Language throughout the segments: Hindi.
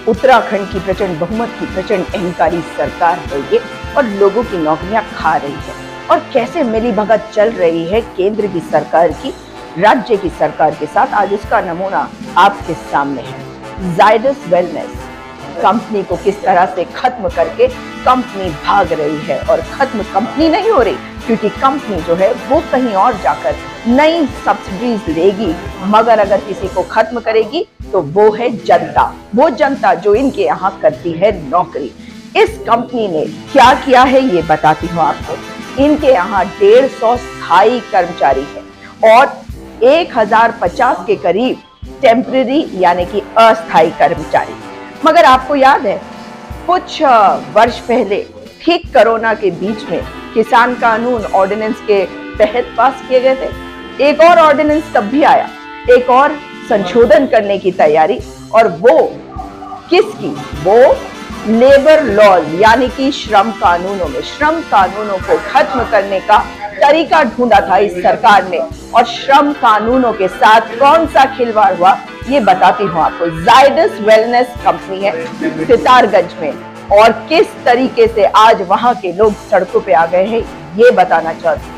उत्तराखंड की प्रचंड बहुमत की प्रचंड अहंकारी सरकार है ये, और लोगों की नौकरियां खा रही है। और कैसे मिलीभगत चल रही है केंद्र की सरकार की राज्य की सरकार के साथ, आज उसका नमूना आपके सामने है। जायडस वेलनेस कंपनी को किस तरह से खत्म करके कंपनी भाग रही है, और खत्म कंपनी नहीं हो रही, क्योंकि कंपनी जो है वो कहीं और जाकर नई सब्सिडीज लेगी, मगर अगर किसी को खत्म करेगी तो वो है जनता, वो जनता जो इनके यहाँ करती है नौकरी। इस कंपनी ने क्या किया है ये बताती हूँ आपको। इनके यहाँ 150 स्थायी कर्मचारी है और 1050 के करीब टेम्पररी यानी कि अस्थायी कर्मचारी। मगर आपको याद है कुछ वर्ष पहले ठीक कोरोना के बीच में किसान कानून ऑर्डिनेंस के तहत पास किए गए थे। एक और ऑर्डिनेंस तब भी आया, एक और संशोधन करने की तैयारी, और वो किसकी? वो लेबर लॉज यानी कि श्रम कानूनों में, श्रम कानूनों को खत्म करने का तरीका ढूंढा था इस सरकार ने। और श्रम कानूनों के साथ कौन सा खिलवाड़ हुआ ये बताती हूँ आपको। जायडस वेलनेस कंपनी है सितारगंज में, और किस तरीके से आज वहां के लोग सड़कों पे आ गए हैं ये बताना चाहती हूँ।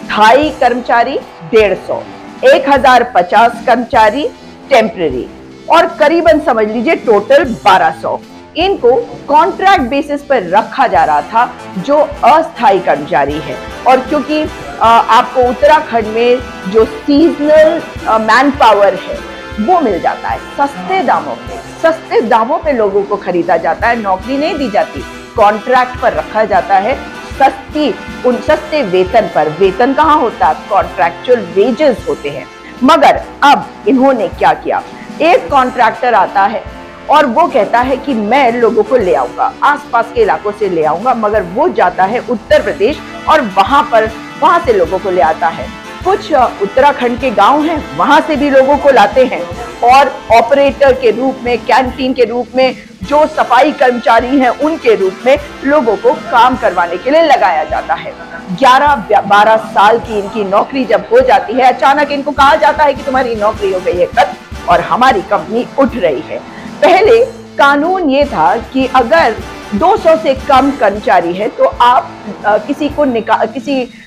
स्थायी कर्मचारी 150, 1050 कर्मचारी टेम्पररी, और करीबन समझ लीजिए टोटल 1200 इनको कॉन्ट्रैक्ट बेसिस पर रखा जा रहा था जो अस्थायी कर्मचारी है। और क्योंकि आपको उत्तराखंड में जो सीजनल मैन पावर है वो मिल जाता है सस्ते दामों पे लोगों को खरीदा जाता है, नौकरी नहीं दी जाती, कॉन्ट्रैक्ट पर रखा जाता है सस्ते वेतन पर। वेतन कहाँ होता है? कॉन्ट्रैक्चुअल वेजेस होते हैं। मगर अब इन्होंने क्या किया, एक कॉन्ट्रैक्टर आता है और वो कहता है कि मैं लोगों को ले आऊंगा, आसपास के इलाकों से ले आऊंगा, मगर वो जाता है उत्तर प्रदेश और वहां से लोगों को ले आता है। कुछ उत्तराखंड के गांव हैं, वहां से भी लोगों को लाते हैं, और ऑपरेटर के रूप में, कैंटीन के रूप में, जो सफाई कर्मचारी हैं उनके रूप में लोगों को काम करवाने के लिए लगाया जाता है। 11-12 साल की इनकी नौकरी जब हो जाती है, अचानक इनको कहा जाता है कि तुम्हारी नौकरी हो गई है खत्म और हमारी कंपनी उठ रही है। पहले कानून ये था कि अगर 200 से कम कर्मचारी है तो आप किसी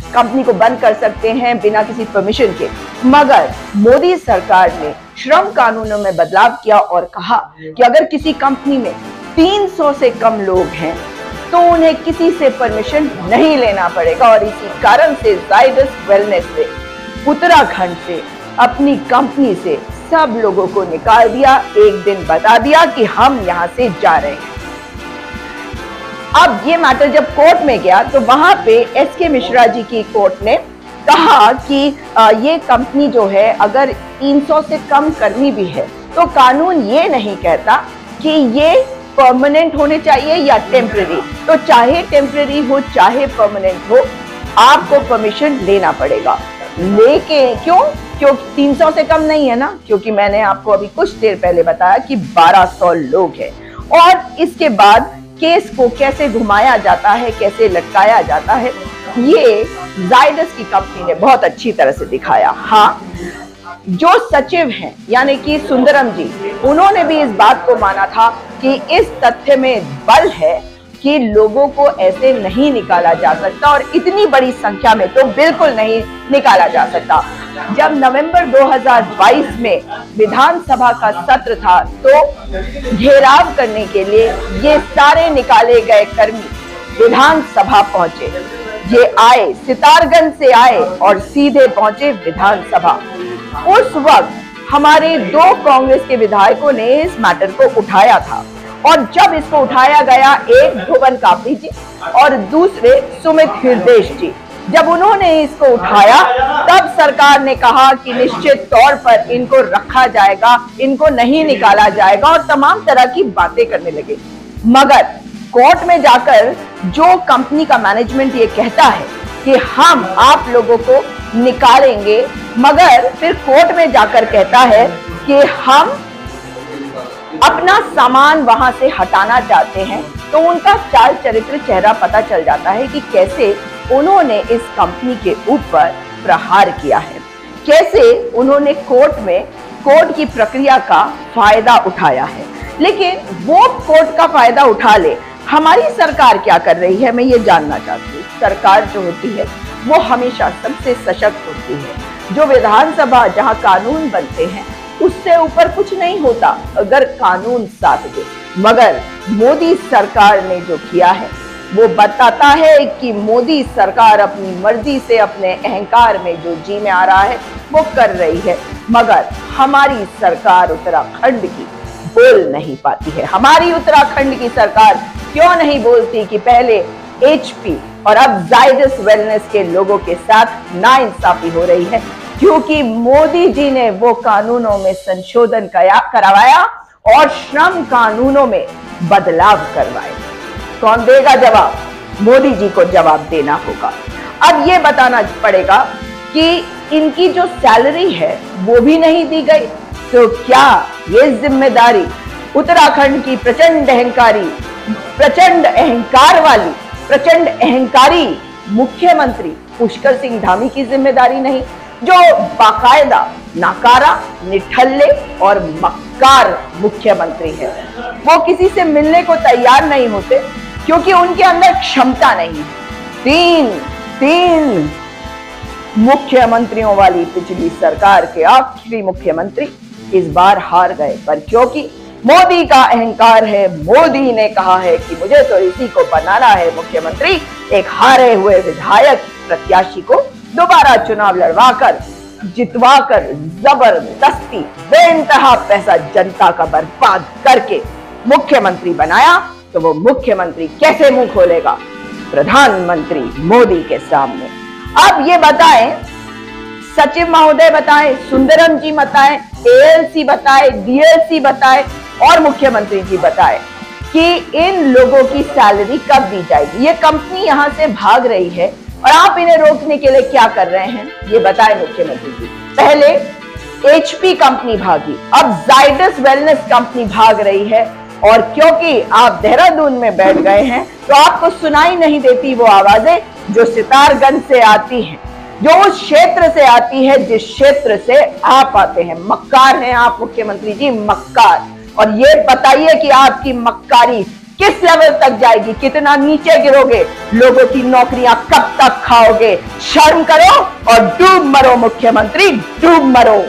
कंपनी को बंद कर सकते हैं बिना किसी परमिशन के। मगर मोदी सरकार ने श्रम कानूनों में बदलाव किया और कहा कि अगर किसी कंपनी में 300 से कम लोग हैं तो उन्हें किसी से परमिशन नहीं लेना पड़ेगा। और इसी कारण से जायडस वेलनेस से उत्तराखंड से अपनी कंपनी से सब लोगों को निकाल दिया, एक दिन बता दिया कि हम यहां से जा रहे हैं। अब ये मैटर जब कोर्ट में गया तो वहां पे एसके मिश्रा जी की कोर्ट ने कहा कि ये कंपनी जो है अगर 300 से कम कर्मी भी है तो कानून ये नहीं कहता कि ये परमानेंट होने चाहिए या टेम्पररी, तो चाहे टेम्पररी हो चाहे परमानेंट हो आपको परमिशन लेना पड़ेगा। लेकिन क्योंकि 300 से कम नहीं है ना, क्योंकि मैंने आपको अभी कुछ देर पहले बताया कि 1200 लोग हैं। और इसके बाद केस को कैसे घुमाया जाता है, कैसे लटकाया जाता है, ये जायडस की कंपनी ने बहुत अच्छी तरह से दिखाया। हाँ, जो सचिव हैं यानी कि सुंदरम जी, उन्होंने भी इस बात को माना था कि इस तथ्य में बल है कि लोगों को ऐसे नहीं निकाला जा सकता, और इतनी बड़ी संख्या में तो बिल्कुल नहीं निकाला जा सकता। जब नवंबर 2022 में विधानसभा का सत्र था तो घेराव करने के लिए ये सारे निकाले गए कर्मी विधानसभा पहुंचे। ये आए, सितारगंज से आए और सीधे पहुंचे विधानसभा। उस वक्त हमारे 2 कांग्रेस के विधायकों ने इस मैटर को उठाया था, और जब इसको उठाया गया, एक भुवन कापड़ी जी और दूसरे सुमित हृदयेश जी, जब उन्होंने इसको उठाया तब सरकार ने कहा कि निश्चित तौर पर इनको रखा जाएगा, इनको नहीं निकाला जाएगा, और तमाम तरह की बातें करने लगे। मगर कोर्ट में जाकर जो कंपनी का मैनेजमेंट ये कहता है कि हम आप लोगों को निकालेंगे, मगर फिर कोर्ट में जाकर कहता है कि हम अपना सामान वहां से हटाना चाहते हैं, तो उनका चाल चरित्र चेहरा पता चल जाता है कि कैसे उन्होंने इस कंपनी के ऊपर प्रहार किया है, कैसे उन्होंने कोर्ट की प्रक्रिया का फायदा उठाया है। लेकिन वो कोर्ट का फायदा उठा ले। हमारी सरकार क्या कर रही है, मैं ये जानना चाहती हूँ। सरकार जो होती है वो हमेशा सबसे सशक्त होती है। जो विधानसभा जहाँ कानून बनते हैं उससे ऊपर कुछ नहीं होता अगर कानून साथ दे। मगर मोदी सरकार ने जो किया है वो बताता है कि मोदी सरकार अपनी मर्जी से अपने अहंकार में जो जी में आ रहा है वो कर रही है। मगर हमारी सरकार उत्तराखंड की बोल नहीं पाती है। हमारी उत्तराखंड की सरकार क्यों नहीं बोलती कि पहले HP और अब जायडस वेलनेस के लोगों के साथ नाइंसाफी हो रही है, क्योंकि मोदी जी ने वो कानूनों में संशोधन करवाया और श्रम कानूनों में बदलाव करवाए। कौन देगा जवाब? मोदी जी को जवाब देना होगा। अब ये बताना पड़ेगा कि इनकी जो सैलरी है वो भी नहीं दी गई, तो क्या ये जिम्मेदारी उत्तराखंड की प्रचंड अहंकार वाली प्रचंड अहंकारी मुख्यमंत्री पुष्कर सिंह धामी की जिम्मेदारी नहीं, जो बाकायदा नाकारा, निठल्ले और मक्कार मुख्यमंत्री है। वो किसी से मिलने को तैयार नहीं होते क्योंकि उनके अंदर क्षमता नहीं। तीन मुख्यमंत्रियों वाली पिछली सरकार के आखिरी मुख्यमंत्री इस बार हार गए, पर क्योंकि मोदी का अहंकार है, मोदी ने कहा है कि मुझे तो इसी को बनाना है मुख्यमंत्री, एक हारे हुए विधायक प्रत्याशी को दोबारा चुनाव लड़वाकर जितवाकर जबरदस्ती बेइंतहा पैसा जनता का बर्बाद करके मुख्यमंत्री बनाया, तो वो मुख्यमंत्री कैसे मुंह खोलेगा प्रधानमंत्री मोदी के सामने? अब ये बताएं, सचिव महोदय बताएं, सुंदरम जी बताएं, ALC बताएं, DLC बताएं और मुख्यमंत्री जी बताएं कि इन लोगों की सैलरी कब दी जाएगी। ये कंपनी यहां से भाग रही है और आप इन्हें रोकने के लिए क्या कर रहे हैं, ये बताएं मुख्यमंत्री जी। पहले HP कंपनी भागी, अब जायडस वेलनेस कंपनी भाग रही है, और क्योंकि आप देहरादून में बैठ गए हैं तो आपको सुनाई नहीं देती वो आवाजें जो सितारगंज से आती हैं, जो उस क्षेत्र से आती है जिस क्षेत्र से आप आते हैं। मक्कार हैं आप मुख्यमंत्री जी, मक्कार। और ये बताइए कि आपकी मक्कारी किस लेवल तक जाएगी, कितना नीचे गिरोगे, लोगों की नौकरियां कब तक खाओगे? शर्म करो और डूब मरो मुख्यमंत्री, डूब मरो।